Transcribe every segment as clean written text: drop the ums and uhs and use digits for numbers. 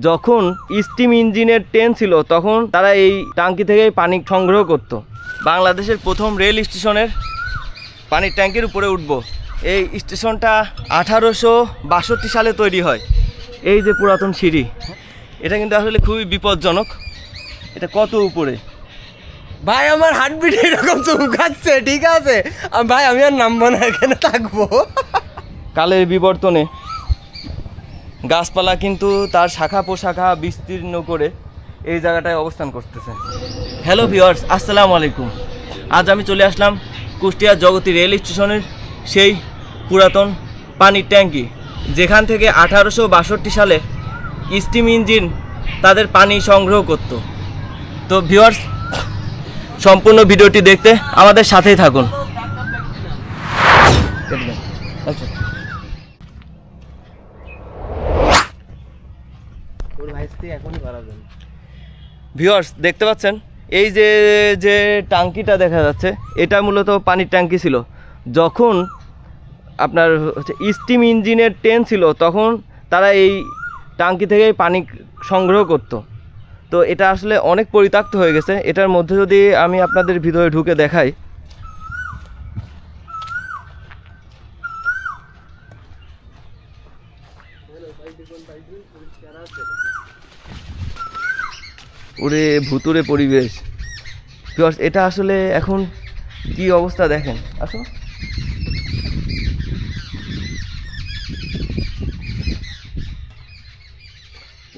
যখন স্টিম ইঞ্জিনের ট্রেন ছিল তখন তারা এই ট্যাঙ্কি থেকে পানি সংগ্রহ করত। বাংলাদেশের প্রথম রেল স্টেশনের পানির ট্যাঙ্কির উপরে উঠব। এই স্টেশনটা 1862 সালে তৈরি হয়। এই যে পুরাতন সিঁড়ি, এটা কিন্তু আসলে খুবই বিপজ্জনক। এটা কত উপরে ভাই, আমার হার্টবিট এরকম চমকাচ্ছে। ঠিক আছে ভাই, আমি আর নামবো না, এখানে থাকবো। কালের বিবর্তনে গাছপালা কিন্তু তার শাখা প্রশাখা বিস্তীর্ণ করে এই জায়গাটায় অবস্থান করতেছে। হ্যালো ভিউয়ার্স, আসসালামু আলাইকুম। আজ আমি চলে আসলাম কুষ্টিয়া জগতী রেল স্টেশনের সেই পুরাতন পানির ট্যাঙ্কি, যেখান থেকে 1862 সালে স্টিম ইঞ্জিন তাদের পানি সংগ্রহ করত। তো ভিউয়ার্স, সম্পূর্ণ ভিডিওটি দেখতে আমাদের সাথেই থাকুন। আচ্ছা, ভিউয়ার্স দেখতে পাচ্ছেন এই যে যে ট্যাঙ্কিটা দেখা যাচ্ছে, এটা মূলত পানির ট্যাঙ্কি ছিল। যখন আপনার স্টিম ইঞ্জিনের ট্রেন ছিল তখন তারা এই ট্যাঙ্কি থেকেই পানি সংগ্রহ করত। তো এটা আসলে অনেক পরিত্যক্ত হয়ে গেছে। এটার মধ্যে যদি আমি আপনাদের ভিতরে ঢুকে দেখাই, ওরে ভুতুরে পরিবেশ। এটা আসলে এখন কি অবস্থা দেখেন। আসো,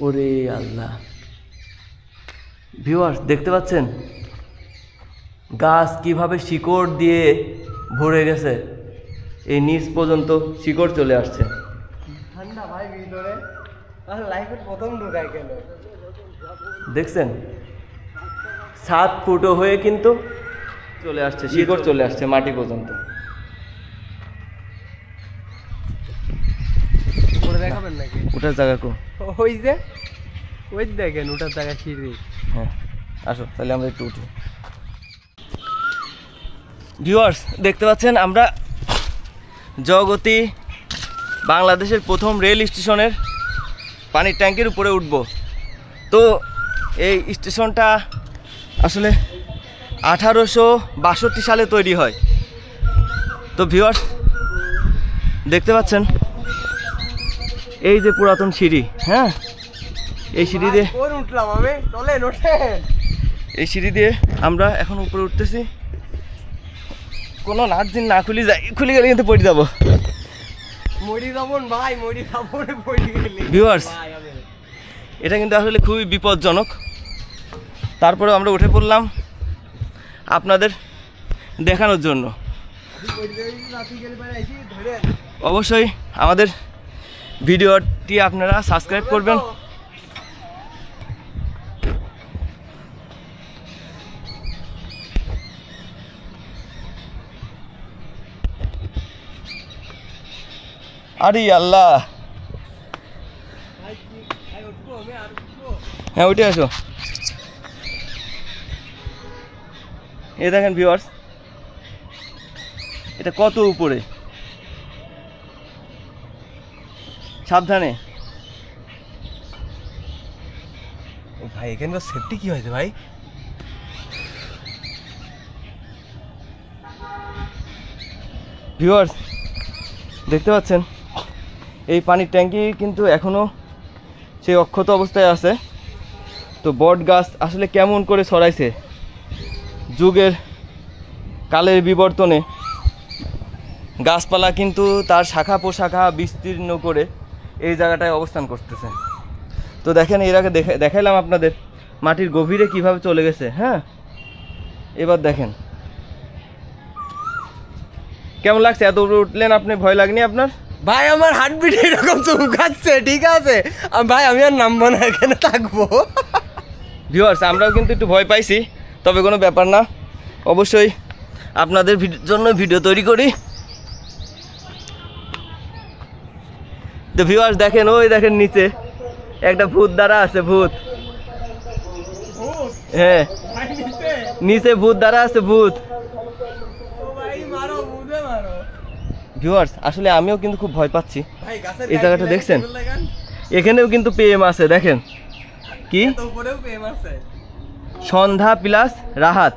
ওরে আল্লাহ। ভিউয়ার্স দেখতে পাচ্ছেন গাছ কিভাবে শিকড় দিয়ে ভরে গেছে, এই নিচ পর্যন্ত শিকড় চলে আসছে। ঠান্ডা ভাই ভিতরে, আর লাইফের প্রথম ঢুকাই গেল। দেখছেন 7 ফুটো হয়ে কিন্তু চলে আসছে, শিকড় চলে আসছে মাটি পর্যন্ত। দেখাবেন নাকি ওটার জায়গা কো? ওই যে ওই দেখেন ওটার জায়গা সিঁড়ি। হ্যাঁ আসো তাহলে আমরা একটু উঠি। ভিউয়ার্স দেখতে পাচ্ছেন আমরা জগতী বাংলাদেশের প্রথম রেল স্টেশনের পানির ট্যাঙ্কির উপরে উঠব। তো এই স্টেশনটা আসলে 1862 সালে তৈরি হয়। তো ভিউয়ার্স দেখতে পাচ্ছেন এই যে পুরাতন সিঁড়ি, হ্যাঁ এই সিঁড়ি দিয়ে উঠলাম আমি, চলেন ওঠেন। এই সিঁড়ি দিয়ে আমরা এখন উপরে উঠতেছি। কোনো নাট দিন না খুলে যায়, খুলে গেলে কিন্তু পড়ে যাবো। মরি যাবন ভাই, মরি যাবন, পড়ে গেলে। ভিউয়ার্স এটা কিন্তু আসলে খুবই বিপজ্জনক। তারপরে আমরা উঠে পড়লাম আপনাদের দেখানোর জন্য। অবশ্যই আমাদের ভিডিওটি আপনারা সাবস্ক্রাইব করবেন। আরে আল্লাহ, হ্যাঁ উঠে আসো। এই দেখেন ভিউয়ার্স এটা কত উপরে, সাবধানে। ভাই এখানকার সেফটি কি হয়েছে ভাই? ভিউয়ার্স দেখতে পাচ্ছেন এই পানির ট্যাঙ্কি কিন্তু এখনও সেই অক্ষত অবস্থায় আছে। তো বট গাছ আসলে কেমন করে ছড়াইছে, যুগের কালের বিবর্তনে গাছপালা কিন্তু তার শাখা প্রশাখা বিস্তীর্ণ করে এই জায়গাটায় অবস্থান করতেছে। তো দেখেন এর আগে দেখাইলাম আপনাদের মাটির গভীরে কিভাবে চলে গেছে। হ্যাঁ এবার দেখেন কেমন লাগছে। এত উপরে উঠলেন আপনি, ভয় লাগনি আপনার? ভাই আমার হার্টবিট এরকম চমকাচ্ছে। ঠিক আছে ভাই, আমি আর নামবো না, এখানে থাকবো। ভিউয়ার্স আমরাও কিন্তু একটু ভয় পাইছি, তবে কোনো ব্যাপার না। অবশ্যই আপনাদের জন্য ভিডিও তৈরি করি। তো ভিউয়ার্স দেখেন, ওই দেখেন নিচে একটা ভূত দাঁড়া আছে, ভূত। হ্যাঁ নিচে ভূত দাঁড়া আছে, ভূত। ভিউয়ার্স আসলে আমিও কিন্তু খুব ভয় পাচ্ছি। এই জায়গাটা দেখছেন এখানেও কিন্তু PM আছে, দেখেন কি উপরেও PM আছে। সন্ধ্যা প্লাস রাহাত,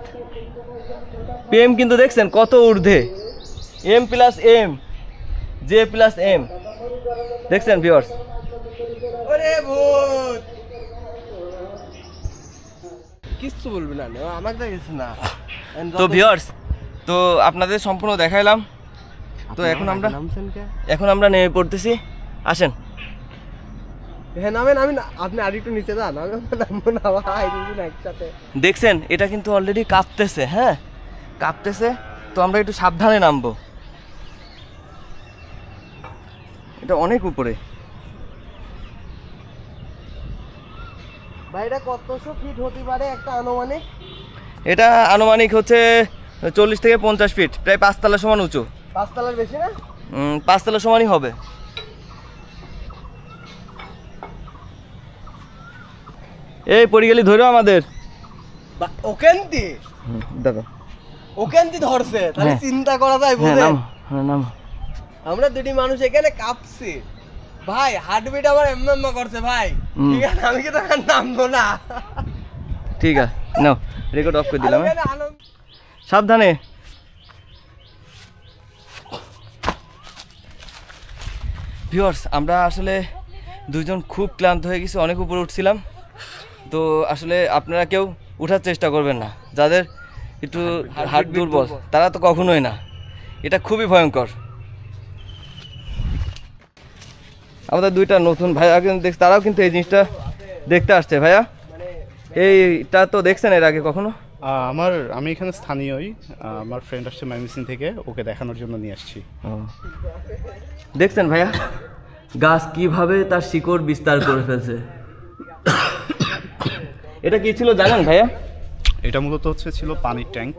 PM কিন্তু দেখছেন কত ঊর্ধ্বে, M plus M, J plus M, দেখছেন ভিউয়ার্স। ওরে ভূত, কিচ্ছু বলবি না, আমাকে দেখেছ না। তো ভিউয়ার্স, তো আপনাদের সম্পূর্ণ দেখাইলাম। তো এখন আমরা নেমে পড়তেছি, আসেন। হ্যাঁ নামেন, আপনি আর একটু নিচে যান, আমি নামবো না ভাই, দুজন একসাথে। দেখছেন এটা কিন্তু অলরেডি কাঁপতেছে, হ্যাঁ কাঁপতেছে, তো আমরা একটু সাবধানে নামবো, এটা অনেক উপরে। ভাই এটা কতশো ফিট হতে পারে একটা আনুমানিক? এটা আনুমানিক হচ্ছে 40 থেকে 50 ফিট, প্রায় 5 তলা সমান উঁচু। 5 তলার বেশি না? 5 তলা সমানই হবে। এই পড়ে গেলি ধরো আমাদের, ওকেন্তি দেখো ওকেন্তি ধরছে, তাহলে হ্যাঁ। চিন্তা করা যায় হ্যাঁ বুঝে। নাম আমরা দুটি মানুষ এখানে কাঁপছি ভাই, হার্টবিট আমার এমএম করছে ভাই। ঠিক আছে, আমি কি তখন নামবো না? ঠিক আছে, নাও রেকর্ড অফ করে দিলাম। আমি এখানে আনন্দ- সাবধানে। ভিউয়ার্স, আমরা আসলে দুজন খুব ক্লান্ত হয়ে গেছি, অনেক উপরে উঠছিলাম। তো আসলে আপনারা কেউ উঠার চেষ্টা করবেন না, যাদের একটু হার্ট দুর্বল তারা তো কখনোই না, এটা খুবই ভয়ঙ্কর। আমাদের দুইটা নতুন ভাইয়া কিন্তু তারাও কিন্তু এই জিনিসটা দেখতে আসছে। ভাইয়া এইটা তো দেখছেন এর আগে কখনো? আমি এখানে স্থানীয়ই, আমার ফ্রেন্ড আসছে ময়মনসিংহ থেকে, ওকে দেখানোর জন্য নিয়ে আসছি। দেখছেন ভাইয়া গাছ কিভাবে তার শিকড় বিস্তার করে ফেলছে। এটা কি ছিল জানেন ভাইয়া? এটা মূলত ছিল পানির ট্যাঙ্ক।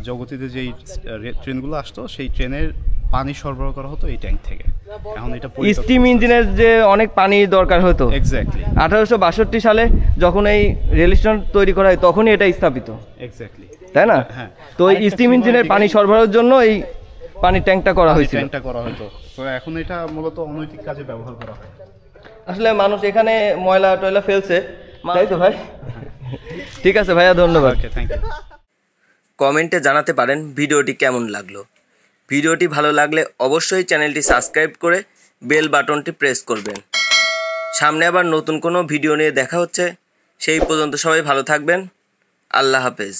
জগতিতে যেই ট্রেনগুলো আসতো সেই ট্রেনের পানি সরবরাহ করা হতো এই ট্যাঙ্ক থেকে। এখন এটা স্টিম ইঞ্জিনের যে অনেক পানি দরকার হতো, এক্স্যাক্টলি 1862 সালে যখন এই রেল স্টেশন তৈরি করা হয় তখনই এটা স্থাপিত, এক্স্যাক্টলি, তাই না? হ্যাঁ। তো এই স্টিম ইঞ্জিনের পানি সরবরাহের জন্য এই পানির ট্যাঙ্কটা করা হয়েছিল। ট্যাঙ্কটা করা হতো, তো এখন এটা মূলত অনৈতিক কাজে ব্যবহার করা হয়। আসলে মানুষ এখানে ময়লা টয়লা ফেলছে, তাই তো ভাই? ঠিক আছে ভাইয়া, ধন্যবাদ। ওকে, থ্যাংক ইউ। কমেন্টে জানাতে পারেন ভিডিওটি কেমন লাগলো। ভিডিওটি ভালো লাগলে অবশ্যই চ্যানেলটি সাবস্ক্রাইব করে বেল বাটনটি প্রেস করবেন। সামনে আবার নতুন কোনো ভিডিও নিয়ে দেখা হচ্ছে, সেই পর্যন্ত সবাই ভালো থাকবেন। আল্লাহ হাফেজ।